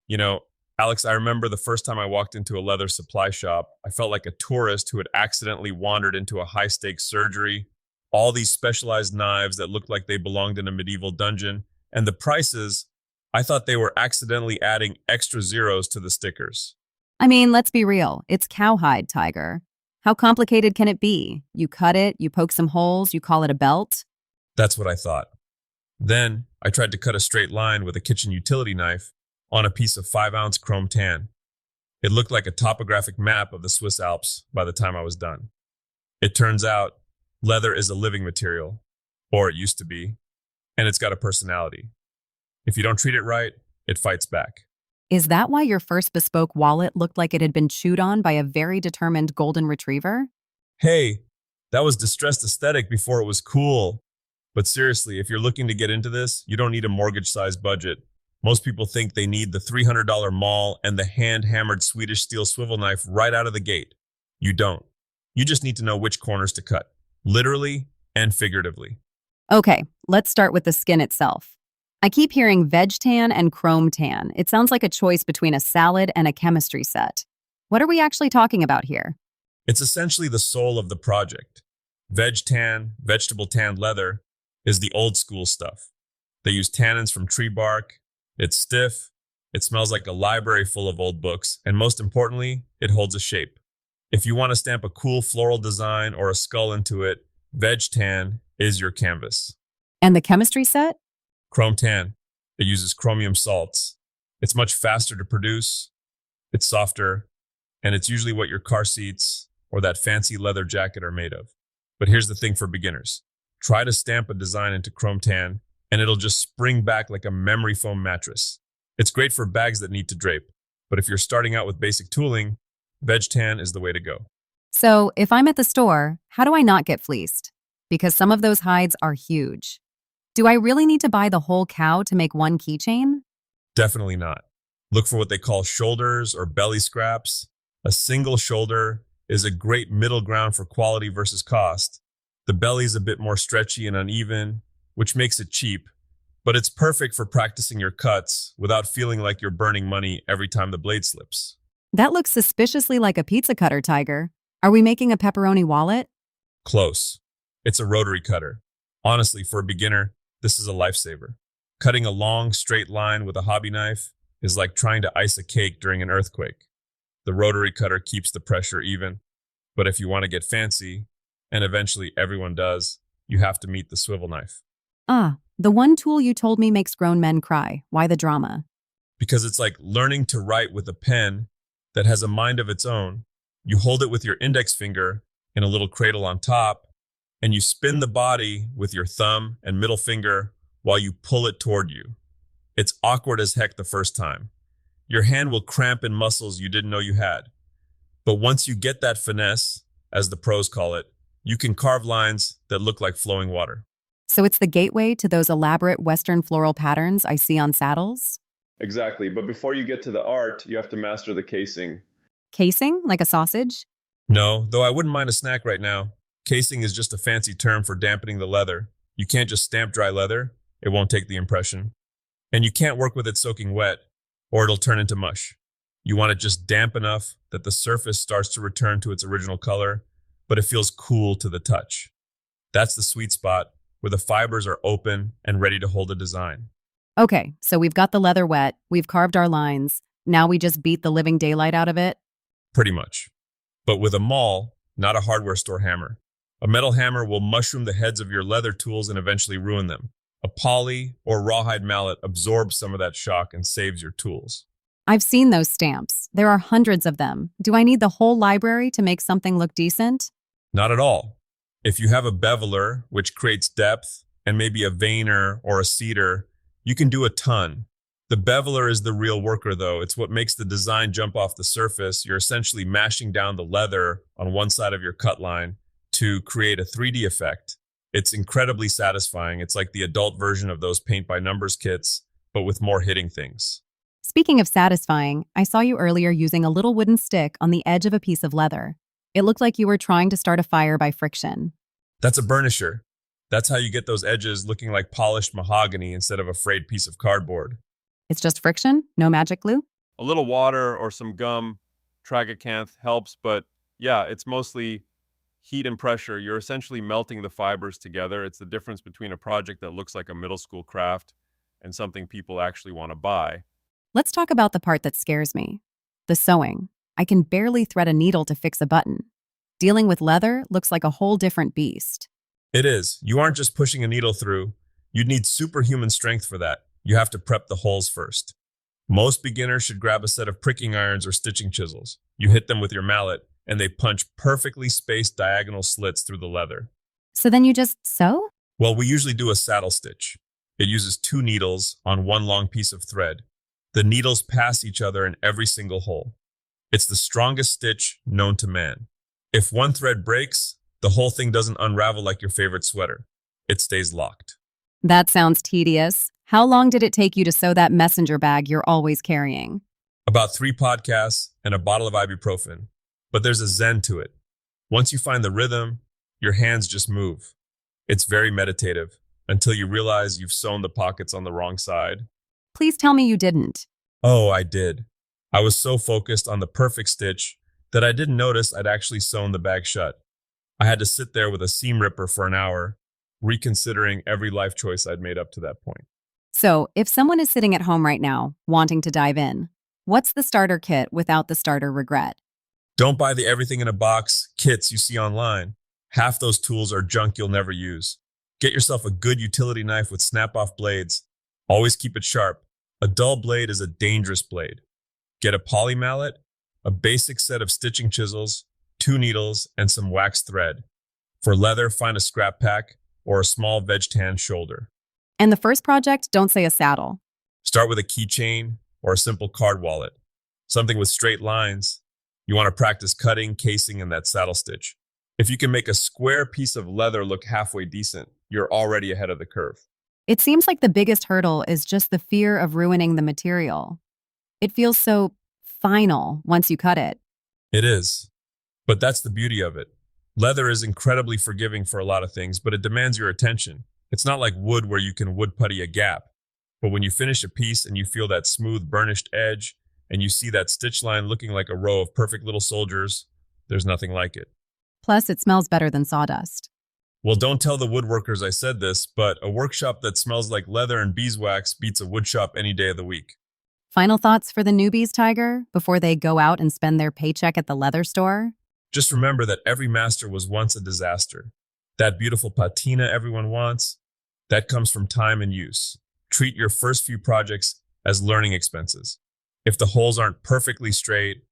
You know, Alex, I remember the first time I walked into a leather supply shop, I felt like a tourist who had accidentally wandered into a high stakes surgery. All these specialized knives that looked like they belonged in a medieval dungeon, and the prices, I thought they were accidentally adding extra zeros to the stickers. I mean, let's be real. It's cowhide, Tiger. How complicated can it be? You cut it, you poke some holes, you call it a belt. That's what I thought. Then I tried to cut a straight line with a kitchen utility knife on a piece of 5-ounce chrome tan. It looked like a topographic map of the Swiss Alps by the time I was done. It turns out leather is a living material, or it used to be, and it's got a personality. If you don't treat it right, it fights back. Is that why your first bespoke wallet looked like it had been chewed on by a very determined golden retriever? Hey, that was distressed aesthetic before it was cool. But seriously, if you're looking to get into this, you don't need a mortgage-sized budget. Most people think they need the $300 maul and the hand-hammered Swedish steel swivel knife right out of the gate. You don't. You just need to know which corners to cut, literally and figuratively. Okay, let's start with the skin itself. I keep hearing veg tan and chrome tan. It sounds like a choice between a salad and a chemistry set. What are we actually talking about here? It's essentially the soul of the project. Veg tan, vegetable tanned leather, is the old school stuff. They use tannins from tree bark. It's stiff, it smells like a library full of old books, and most importantly, it holds a shape. If you want to stamp a cool floral design or a skull into it, veg tan is your canvas. And the chemistry set? Chrome tan, it uses chromium salts. It's much faster to produce, it's softer, and it's usually what your car seats or that fancy leather jacket are made of. But here's the thing for beginners. Try to stamp a design into chrome tan, and it'll just spring back like a memory foam mattress. It's great for bags that need to drape, but if you're starting out with basic tooling, veg tan is the way to go. So, if I'm at the store, how do I not get fleeced? Because some of those hides are huge. Do I really need to buy the whole cow to make one keychain? Definitely not. Look for what they call shoulders or belly scraps. A single shoulder is a great middle ground for quality versus cost. The belly's a bit more stretchy and uneven, which makes it cheap, but it's perfect for practicing your cuts without feeling like you're burning money every time the blade slips. That looks suspiciously like a pizza cutter, Tiger. Are we making a pepperoni wallet? Close. It's a rotary cutter. Honestly, for a beginner, this is a lifesaver. Cutting a long, straight line with a hobby knife is like trying to ice a cake during an earthquake. The rotary cutter keeps the pressure even, but if you want to get fancy, and eventually everyone does, you have to meet the swivel knife. Ah, the one tool you told me makes grown men cry. Why the drama? Because it's like learning to write with a pen that has a mind of its own. You hold it with your index finger in a little cradle on top, and you spin the body with your thumb and middle finger while you pull it toward you. It's awkward as heck the first time. Your hand will cramp in muscles you didn't know you had. But once you get that finesse, as the pros call it, you can carve lines that look like flowing water. So it's the gateway to those elaborate Western floral patterns I see on saddles? Exactly, but before you get to the art, you have to master the casing. Casing, like a sausage? No, though I wouldn't mind a snack right now. Casing is just a fancy term for dampening the leather. You can't just stamp dry leather, it won't take the impression. And you can't work with it soaking wet, or it'll turn into mush. You want it just damp enough that the surface starts to return to its original color, but it feels cool to the touch. That's the sweet spot where the fibers are open and ready to hold a design. Okay, so we've got the leather wet, we've carved our lines, now we just beat the living daylight out of it? Pretty much. But with a maul, not a hardware store hammer. A metal hammer will mushroom the heads of your leather tools and eventually ruin them. A poly or rawhide mallet absorbs some of that shock and saves your tools. I've seen those stamps. There are hundreds of them. Do I need the whole library to make something look decent? Not at all. If you have a beveler, which creates depth, and maybe a veiner or a cedar, you can do a ton. The beveler is the real worker, though. It's what makes the design jump off the surface. You're essentially mashing down the leather on one side of your cut line to create a 3D effect. It's incredibly satisfying. It's like the adult version of those paint by numbers kits, but with more hitting things. Speaking of satisfying, I saw you earlier using a little wooden stick on the edge of a piece of leather. It looked like you were trying to start a fire by friction. That's a burnisher. That's how you get those edges looking like polished mahogany instead of a frayed piece of cardboard. It's just friction? No magic glue? A little water or some gum, tragacanth helps, but yeah, it's mostly heat and pressure. You're essentially melting the fibers together. It's the difference between a project that looks like a middle school craft and something people actually want to buy. Let's talk about the part that scares me. The sewing. I can barely thread a needle to fix a button. Dealing with leather looks like a whole different beast. It is. You aren't just pushing a needle through. You'd need superhuman strength for that. You have to prep the holes first. Most beginners should grab a set of pricking irons or stitching chisels. You hit them with your mallet, and they punch perfectly spaced diagonal slits through the leather. So then you just sew? Well, we usually do a saddle stitch. It uses 2 needles on one long piece of thread. The needles pass each other in every single hole. It's the strongest stitch known to man. If one thread breaks, the whole thing doesn't unravel like your favorite sweater. It stays locked. That sounds tedious. How long did it take you to sew that messenger bag you're always carrying? About 3 podcasts and a bottle of ibuprofen. But there's a zen to it. Once you find the rhythm, your hands just move. It's very meditative until you realize you've sewn the pockets on the wrong side. Please tell me you didn't. Oh, I did. I was so focused on the perfect stitch that I didn't notice I'd actually sewn the bag shut. I had to sit there with a seam ripper for an hour, reconsidering every life choice I'd made up to that point. So, if someone is sitting at home right now, wanting to dive in, what's the starter kit without the starter regret? Don't buy the everything in a box kits you see online. Half those tools are junk you'll never use. Get yourself a good utility knife with snap-off blades. Always keep it sharp. A dull blade is a dangerous blade. Get a poly mallet, a basic set of stitching chisels, 2 needles, and some waxed thread. For leather, find a scrap pack or a small veg tan shoulder. And the first project, don't say a saddle. Start with a keychain or a simple card wallet. Something with straight lines. You want to practice cutting, casing, and that saddle stitch. If you can make a square piece of leather look halfway decent, you're already ahead of the curve. It seems like the biggest hurdle is just the fear of ruining the material. It feels so final once you cut it. It is. But that's the beauty of it. Leather is incredibly forgiving for a lot of things, but it demands your attention. It's not like wood where you can wood putty a gap. But when you finish a piece and you feel that smooth burnished edge, and you see that stitch line looking like a row of perfect little soldiers, there's nothing like it. Plus, it smells better than sawdust. Well, don't tell the woodworkers I said this, but a workshop that smells like leather and beeswax beats a wood shop any day of the week. Final thoughts for the newbies, Tiger, before they go out and spend their paycheck at the leather store? Just remember that every master was once a disaster. That beautiful patina everyone wants, that comes from time and use. Treat your first few projects as learning expenses. If the holes aren't perfectly straight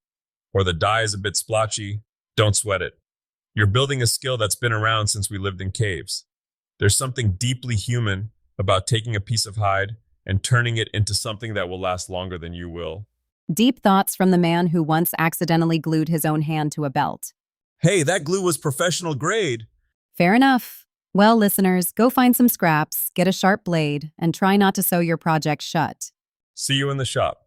or the dye is a bit splotchy, don't sweat it. You're building a skill that's been around since we lived in caves. There's something deeply human about taking a piece of hide and turning it into something that will last longer than you will. Deep thoughts from the man who once accidentally glued his own hand to a belt. Hey, that glue was professional grade. Fair enough. Well, listeners, go find some scraps, get a sharp blade, and try not to sew your project shut. See you in the shop.